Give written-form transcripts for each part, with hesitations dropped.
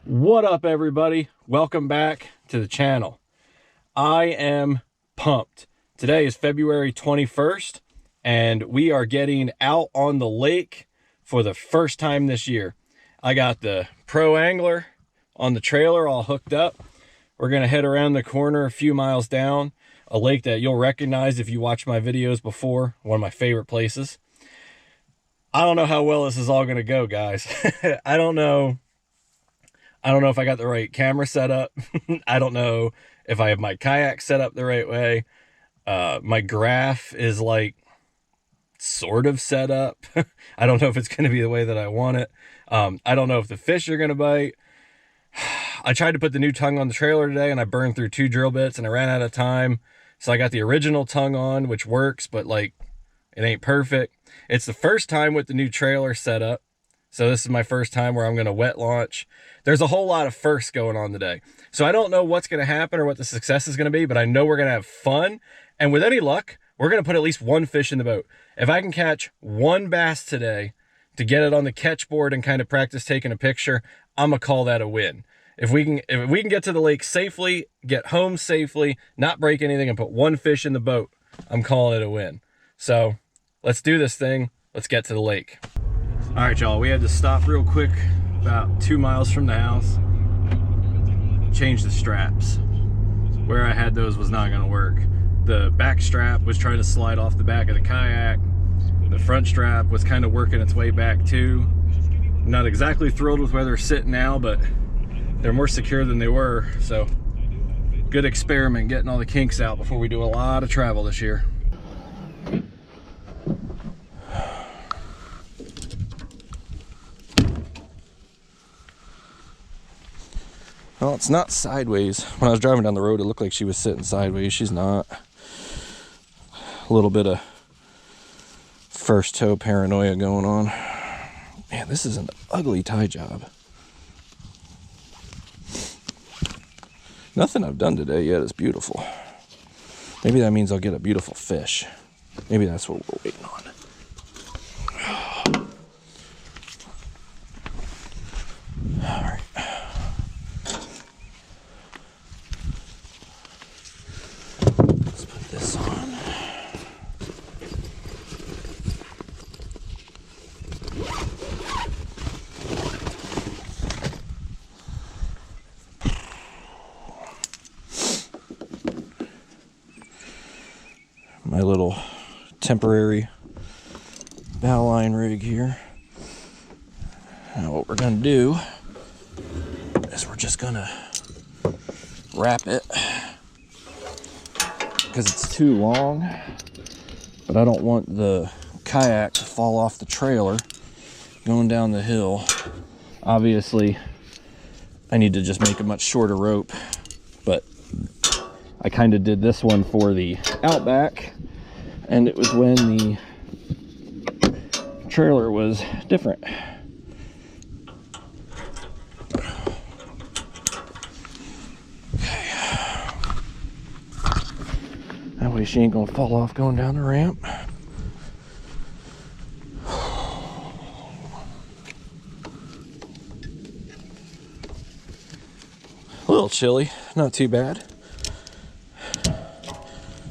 What up, everybody? Welcome back to the channel. I am pumped. Today is February 21st, and we are getting out on the lake for the first time this year. I got the Pro Angler on the trailer all hooked up. We're gonna head around the corner a few miles down, a lake that you'll recognize if you watched my videos before, one of my favorite places. I don't know how well this is all gonna go, guys. I don't know if I got the right camera set up. I don't know if I have my kayak set up the right way. My graph is like sort of set up. I don't know if it's going to be the way that I want it. I don't know if the fish are going to bite. I tried to put the new tongue on the trailer today and I burned through 2 drill bits and I ran out of time. So I got the original tongue on, which works, but like it ain't perfect. It's the first time with the new trailer set up. So this is my first time where I'm going to wet launch. There's a whole lot of firsts going on today. So I don't know what's going to happen or what the success is going to be, but I know we're going to have fun. And with any luck, we're going to put at least one fish in the boat. If I can catch one bass today to get it on the catch board and kind of practice taking a picture, I'm going to call that a win. If we can get to the lake safely, get home safely, not break anything, and put one fish in the boat, I'm calling it a win. So let's do this thing. Let's get to the lake. All right, y'all, we had to stop real quick about 2 miles from the house, change the straps. Where I had those was not gonna work. The back strap was trying to slide off the back of the kayak. The front strap was kind of working its way back too. I'm not exactly thrilled with where they're sitting now, but they're more secure than they were. So good experiment getting all the kinks out before we do a lot of travel this year. Well, it's not sideways. When I was driving down the road, it looked like she was sitting sideways. She's not. A little bit of first toe paranoia going on. Man, this is an ugly tie job. Nothing I've done today yet is beautiful. Maybe that means I'll get a beautiful fish. Maybe that's what we're waiting on. All right. Let's put this on. My little temporary bow line rig here. Now what we're gonna do is we're just gonna wrap it because it's too long, but I don't want the kayak to fall off the trailer going down the hill. Obviously I need to just make a much shorter rope, but I kind of did this one for the Outback, and it was when the trailer was different. Okay. That way she ain't gonna fall off going down the ramp. A little chilly, not too bad.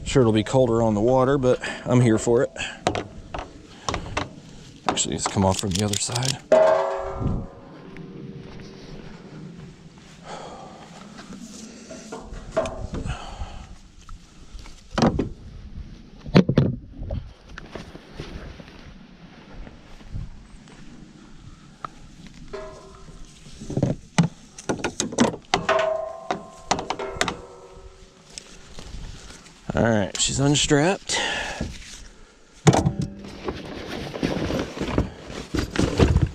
Sure, it'll be colder on the water, but I'm here for it. Actually, it's come off from the other side. All right, she's unstrapped.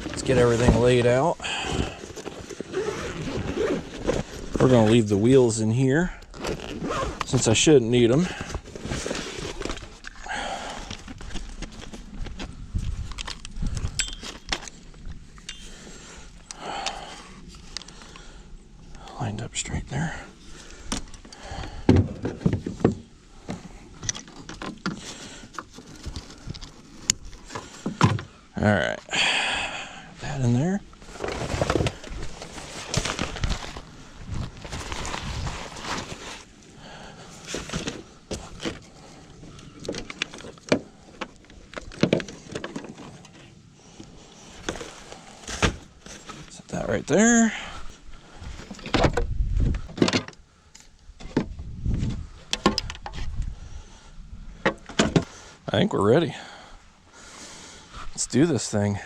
Let's get everything laid out. We're gonna leave the wheels in here since I shouldn't need them. Lined up straight there. All right, that in there. That right there. I think we're ready. Let's do this thing.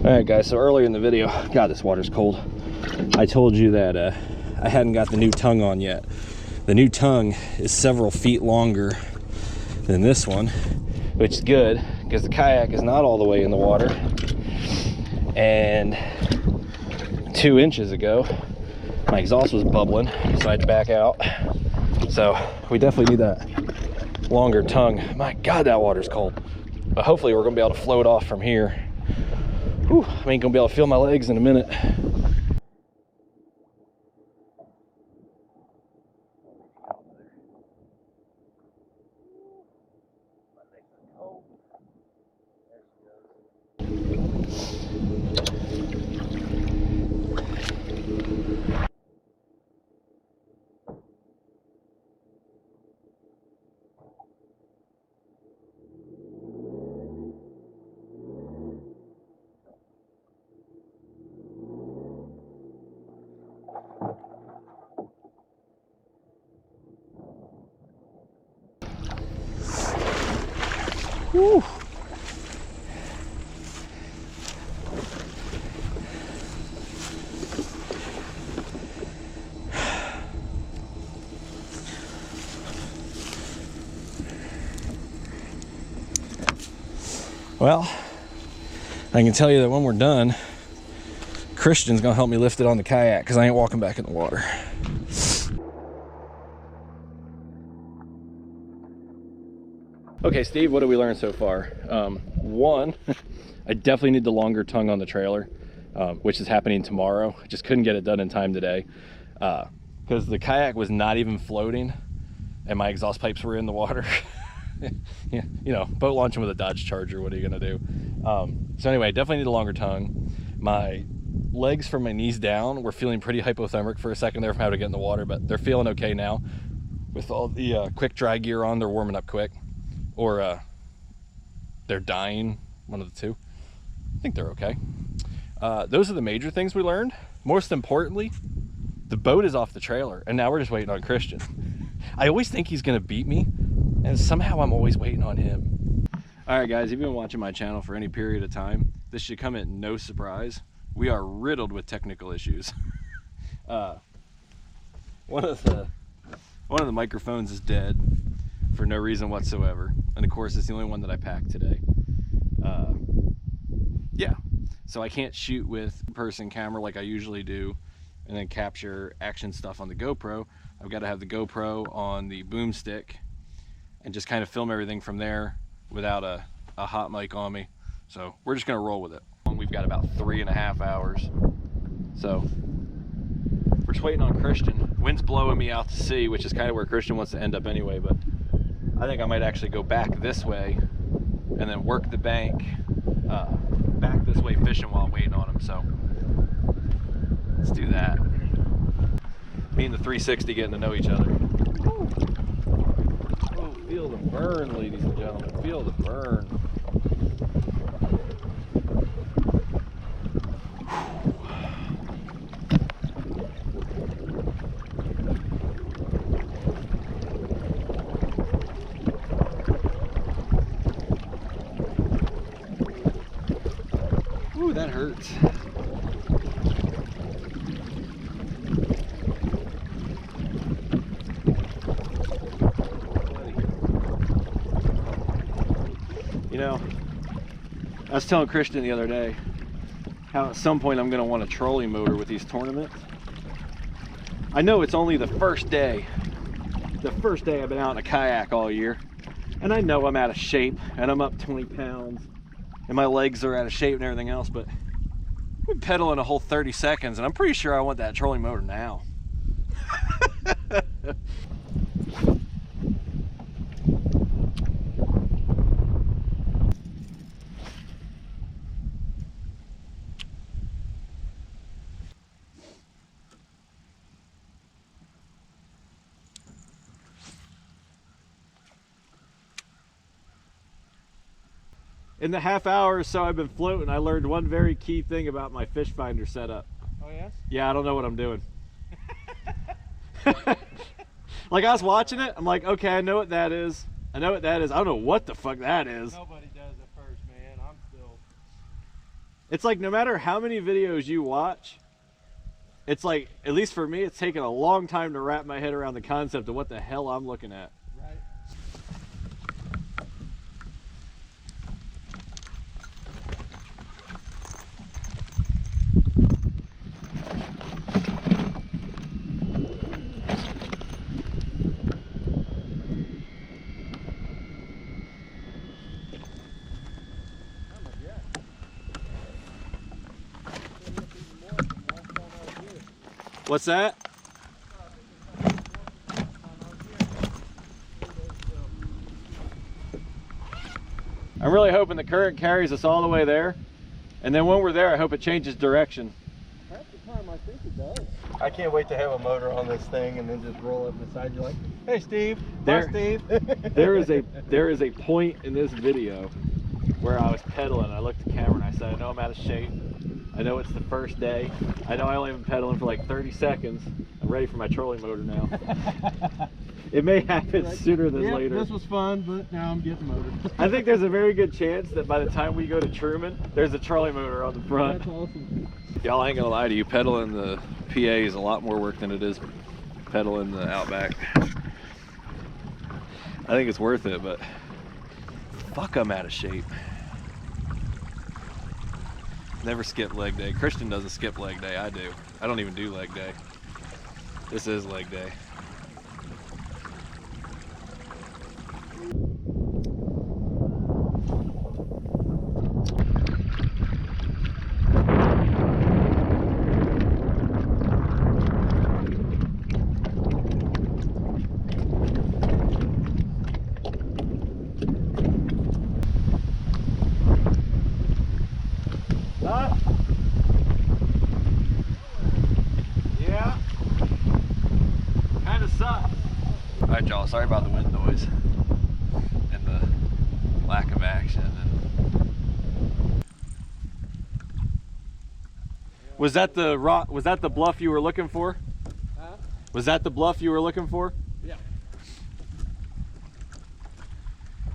Alright guys, so earlier in the video, God, this water's cold. I told you that I hadn't got the new tongue on yet. The new tongue is several feet longer than this one, which is good because the kayak is not all the way in the water. And 2 inches ago, my exhaust was bubbling, so I had to back out. So we definitely need that longer tongue. My God, that water's cold. But hopefully we're gonna be able to float off from here. Whew, I ain't gonna be able to feel my legs in a minute. Whew. Well, I can tell you that when we're done, Christian's gonna help me lift it on the kayak because I ain't walking back in the water. Okay, Steve, what did we learn so far? One, I definitely need the longer tongue on the trailer, which is happening tomorrow. I just couldn't get it done in time today because the kayak was not even floating and my exhaust pipes were in the water. Yeah, you know, boat launching with a Dodge Charger, what are you gonna do? So anyway, definitely need a longer tongue. My legs from my knees down were feeling pretty hypothermic for a second there from having to get in the water, but they're feeling okay now. With all the quick dry gear on, they're warming up quick. Or they're dying, one of the two. I think they're okay. Those are the major things we learned. Most importantly, the boat is off the trailer and now we're just waiting on Christian. I always think he's gonna beat me and somehow I'm always waiting on him. All right guys, if you've been watching my channel for any period of time, this should come at no surprise. We are riddled with technical issues. One of the microphones is dead for no reason whatsoever. And of course, it's the only one that I packed today. Yeah, so I can't shoot with person camera like I usually do. and then capture action stuff on the GoPro, I've got to have the GoPro on the boomstick and just kind of film everything from there without a hot mic on me. So we're just gonna roll with it. We've got about 3.5 hours. So we're just waiting on Christian. Wind's blowing me out to sea, which is kind of where Christian wants to end up anyway, but I think I might actually go back this way and then work the bank back this way fishing while I'm waiting on him. So let's do that. Me and the 360 getting to know each other. Oh, feel the burn, ladies and gentlemen. Feel the burn. Ooh, that hurts. You know, I was telling Christian the other day how at some point I'm going to want a trolling motor with these tournaments. I know it's only the first day. The first day I've been out in a kayak all year. And I know I'm out of shape and I'm up 20 pounds. And my legs are out of shape and everything else, but I've been pedaling a whole 30 seconds and I'm pretty sure I want that trolling motor now. In the half hour or so I've been floating, I learned one very key thing about my fish finder setup. Oh, yes? Yeah, I don't know what I'm doing. Like, I was watching it, I'm like, okay, I know what that is. I know what that is. I don't know what the fuck that is. Nobody does at first, man. I'm still... It's like, no matter how many videos you watch, it's like, at least for me, it's taken a long time to wrap my head around the concept of what the hell I'm looking at. Right. What's that? I'm really hoping the current carries us all the way there. And then when we're there, I hope it changes direction. Half the time I think it does. I can't wait to have a motor on this thing and then just roll up beside you like, hey Steve, There- hi Steve. there is a point in this video where I was pedaling. I looked at the camera and I said, I know I'm out of shape. I know it's the first day. I know I only been pedaling for like 30 seconds. I'm ready for my trolling motor now. It may happen sooner than Yep, later. this was fun, but now I'm getting motored. I think there's a very good chance that by the time we go to Truman, there's a trolling motor on the front. That's awesome. Y'all, I ain't gonna lie to you, pedaling the PA is a lot more work than it is pedaling the Outback. I think it's worth it, but fuck, I'm out of shape. Never skip leg day. Christian doesn't skip leg day, I do. I don't even do leg day. This is leg day. Huh? Yeah. Kind of sucks. All right, y'all, sorry about the wind noise and the lack of action. Was that the rock? Was that the bluff you were looking for? Huh? Was that the bluff you were looking for? Yeah.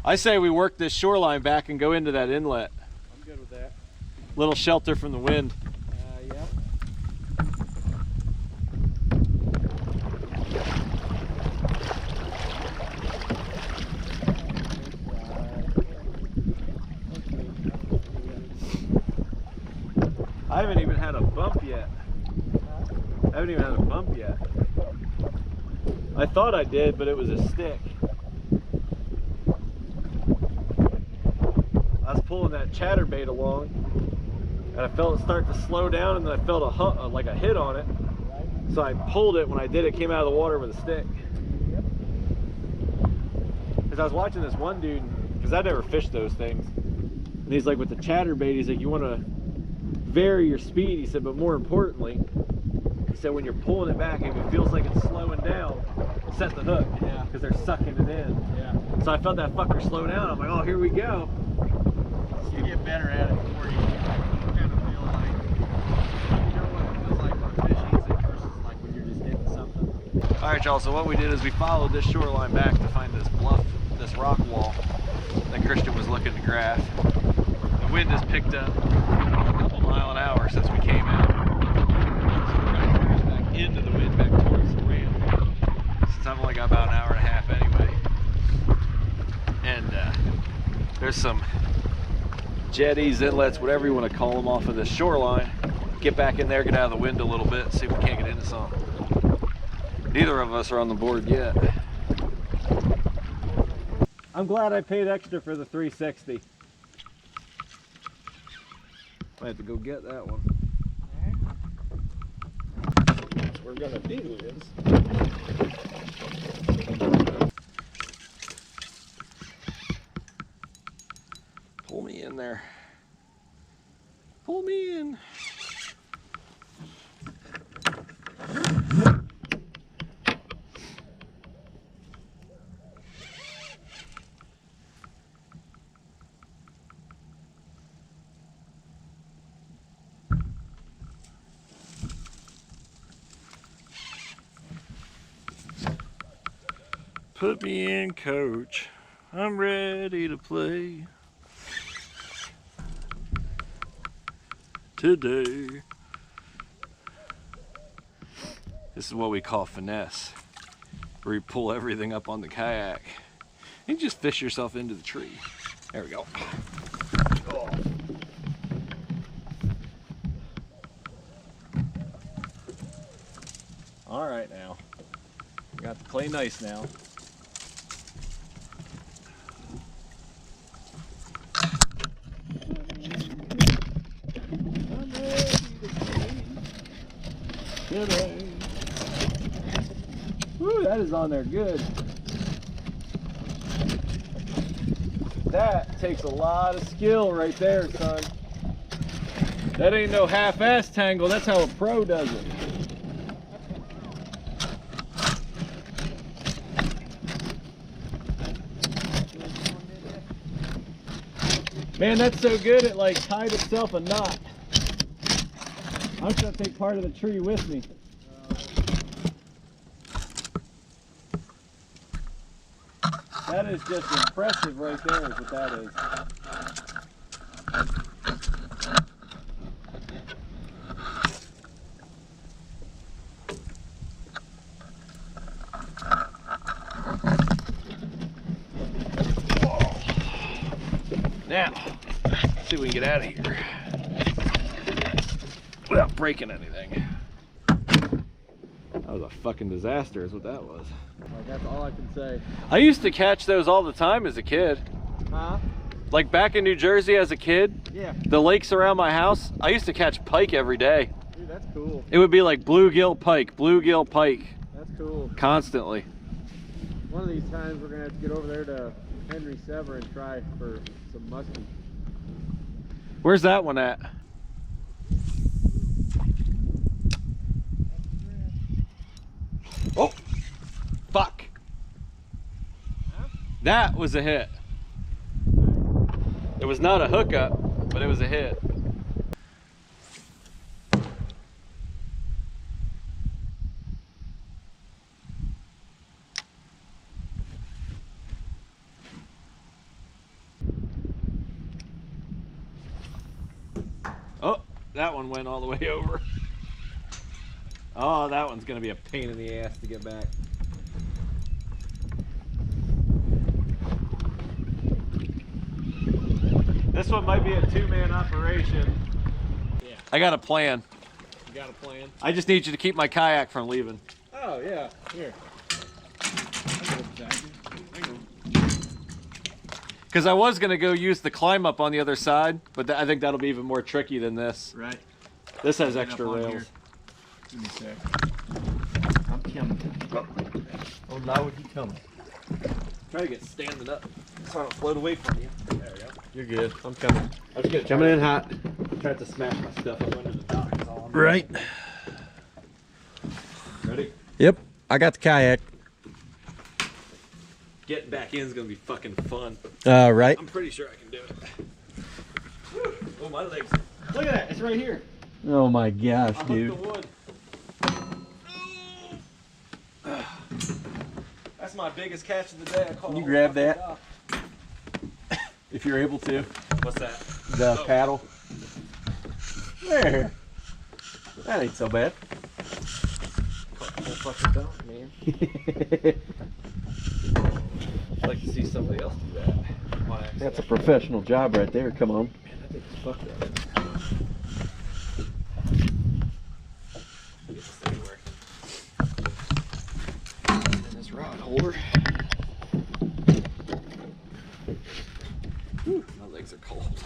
I say we work this shoreline back and go into that inlet. I'm good with that. Little shelter from the wind. Yep. I haven't even had a bump yet. I haven't even had a bump yet. I thought I did, but it was a stick. I was pulling that chatterbait along, and I felt it start to slow down, and then I felt like a hit on it. So I pulled it. When I did, it came out of the water with a stick. Because I was watching this one dude, because I never fished those things, and he's like, with the chatterbait, he's like, you want to vary your speed. He said, but more importantly, he said, when you're pulling it back, if it feels like it's slowing down, set the hook. Yeah. Because they're sucking it in. Yeah. So I felt that fucker slow down. I'm like, oh, here we go. You get better at it before you kind of feel like, you know what it feels like on fishing versus like when you're just hitting something. All right, y'all, so what we did is we followed this shoreline back to find this bluff, this rock wall that Christian was looking to grab. The wind has picked up a couple mile an hour since we came out. So we're gonna cruise back into the wind, back towards the ramp, since I've only got about an hour and a half anyway. And there's some jetties, inlets, whatever you want to call them, off of this shoreline. Get back in there, get out of the wind a little bit, see if we can't get into something. Neither of us are on the board yet. I'm glad I paid extra for the 360. I have to go get that one. What we're gonna do is Pull me in there. Pull me in. Put me in, coach. I'm ready to play today. This is what we call finesse, where you pull everything up on the kayak and just fish yourself into the tree. There we go. Oh. All right, now we got the clay nice now. Woo, that is on there good. That takes a lot of skill right there, son. That ain't no half-ass tangle. That's how a pro does it. Man, that's so good it like tied itself a knot. I'm just gonna take part of the tree with me. That is just impressive right there, is what that is. Now, let's see if we can get out of here without breaking anything. That was a fucking disaster is what that was. That's all I can say. I used to catch those all the time as a kid. Huh? Like back in New Jersey as a kid, Yeah. the lakes around my house, I used to catch pike every day. Dude, that's cool. It would be like bluegill pike, That's cool. constantly. One of these times we're gonna have to get over there to Henry Sever and try for some muskie. Where's that one at? Oh, fuck. Huh? That was a hit. It was not a hookup, but it was a hit. Oh, that one went all the way over. Oh, that one's gonna be a pain in the ass to get back. This one might be a two-man operation. Yeah. I got a plan. got a plan? I just need you to keep my kayak from leaving. Oh, yeah. Here. Because I was going to go use the climb up on the other side, but I think that'll be even more tricky than this. Right. This has Get extra up on rails. here. Give me a sec. I'm coming. Oh, Lord, he coming. Try to get standing up so I don't float away from you. There we go. You're good. I'm coming. I was gonna Coming in hot. try to smash my stuff up under the dock. That's all I'm doing. Right. Ready? Yep. I got the kayak. Getting back in is gonna be fucking fun. Right. I'm pretty sure I can do it. Oh, my legs. Look at that. It's right here. Oh my gosh, I hooked dude. the wood. That's my biggest catch of the day. I caught Can you a grab whole that? fucking dock. If you're able to. What's that? The Oh. paddle. There. That ain't so bad. Caught the whole fucking dock, man. I'd like to see somebody else do that. Why? That's a professional job right there. Come on. Man, that thing is fucked up. Get this thing working. And this rod holder. Whew, my legs are cold.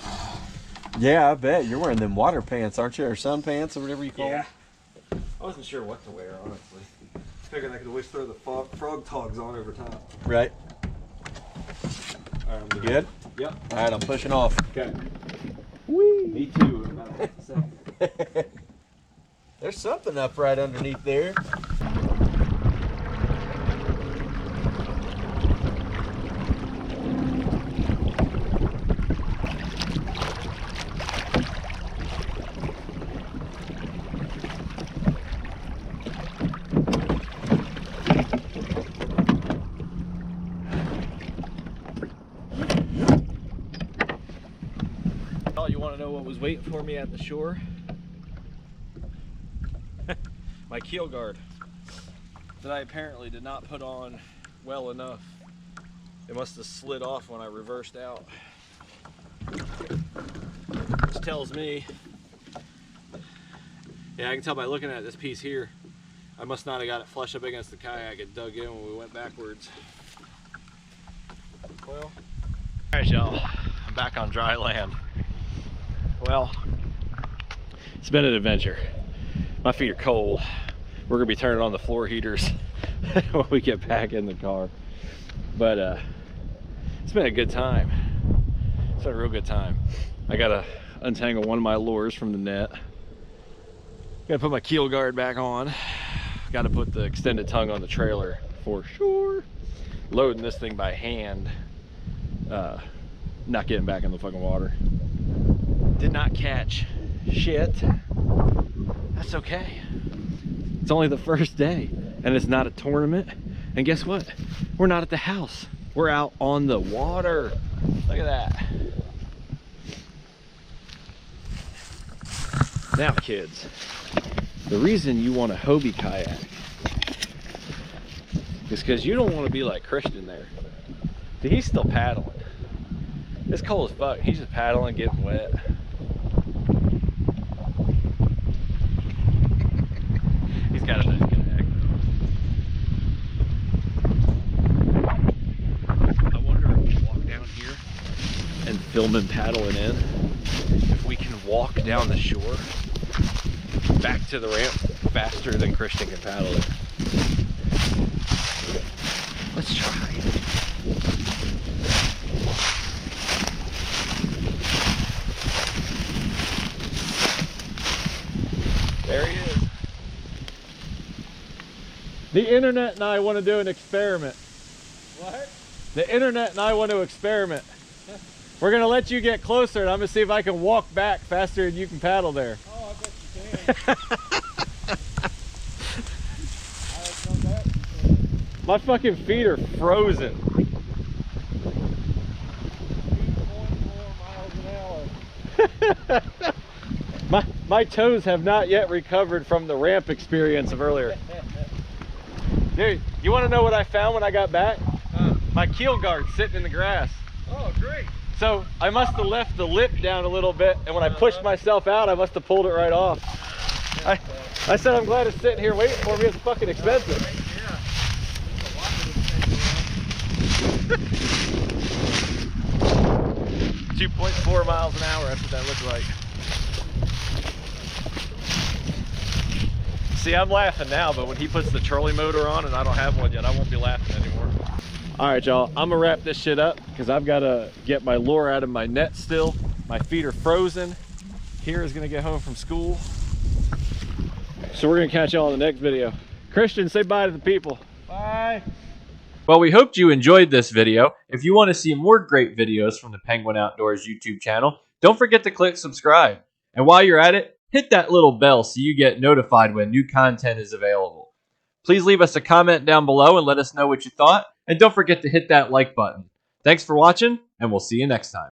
Yeah, I bet. You're wearing them water pants, aren't you? Or sun pants or whatever you call them. I wasn't sure what to wear, honestly. Figured I could always throw the frog togs on over top. Right. All right, I'm You good? Yep. All right, I'm pushing off. Okay. Whee! Me too. In about a second. There's something up right underneath there. Oh, you want to know what was waiting for me at the shore? My keel guard that I apparently did not put on well enough. It must have slid off when I reversed out. Which tells me, yeah, I can tell by looking at this piece here, I must not have got it flush up against the kayak. It dug in when we went backwards. Well, all right, y'all, I'm back on dry land. Well, it's been an adventure. My feet are cold. We're gonna be turning on the floor heaters when we get back in the car. But it's been a good time. It's been a real good time. I gotta untangle one of my lures from the net. Gotta put my keel guard back on. Gotta put the extended tongue on the trailer for sure. Loading this thing by hand. Not getting back in the fucking water. Did not catch shit. That's okay. It's only the first day and it's not a tournament. And guess what? We're not at the house. We're out on the water. Look at that. Now kids, the reason you want a Hobie kayak is because you don't want to be like Christian there. He's still paddling. It's cold as fuck. He's just paddling, getting wet. He's got a nice kayak. I wonder if we walk down here and film him paddling in, if we can walk down the shore back to the ramp faster than Christian can paddle it. Let's try. There he is. The internet and I want to do an experiment. What? The internet and I want to experiment. We're going to let you get closer and I'm going to see if I can walk back faster than you can paddle there. Oh, I bet you can. My fucking feet are frozen. 2.4 miles an hour. My toes have not yet recovered from the ramp experience of earlier. Dude, you want to know what I found when I got back? My keel guard sitting in the grass. Oh, great. So I must have left the lip down a little bit, and when I pushed myself out, I must have pulled it right off. I said I'm glad it's sitting here waiting for me. It's fucking expensive. 2.4 miles an hour, that's what that looks like. See, I'm laughing now, but when he puts the trolley motor on and I don't have one yet, I won't be laughing anymore. All right, y'all, I'm gonna wrap this shit up because I've gotta get my lure out of my net still. My feet are frozen. Kira's gonna get home from school. So we're gonna catch y'all in the next video. Christian, say bye to the people. Bye. Well, we hoped you enjoyed this video. If you want to see more great videos from the Penguin Outdoors YouTube channel, don't forget to click subscribe. And while you're at it, hit that little bell so you get notified when new content is available. Please leave us a comment down below and let us know what you thought. And don't forget to hit that like button. Thanks for watching, and we'll see you next time.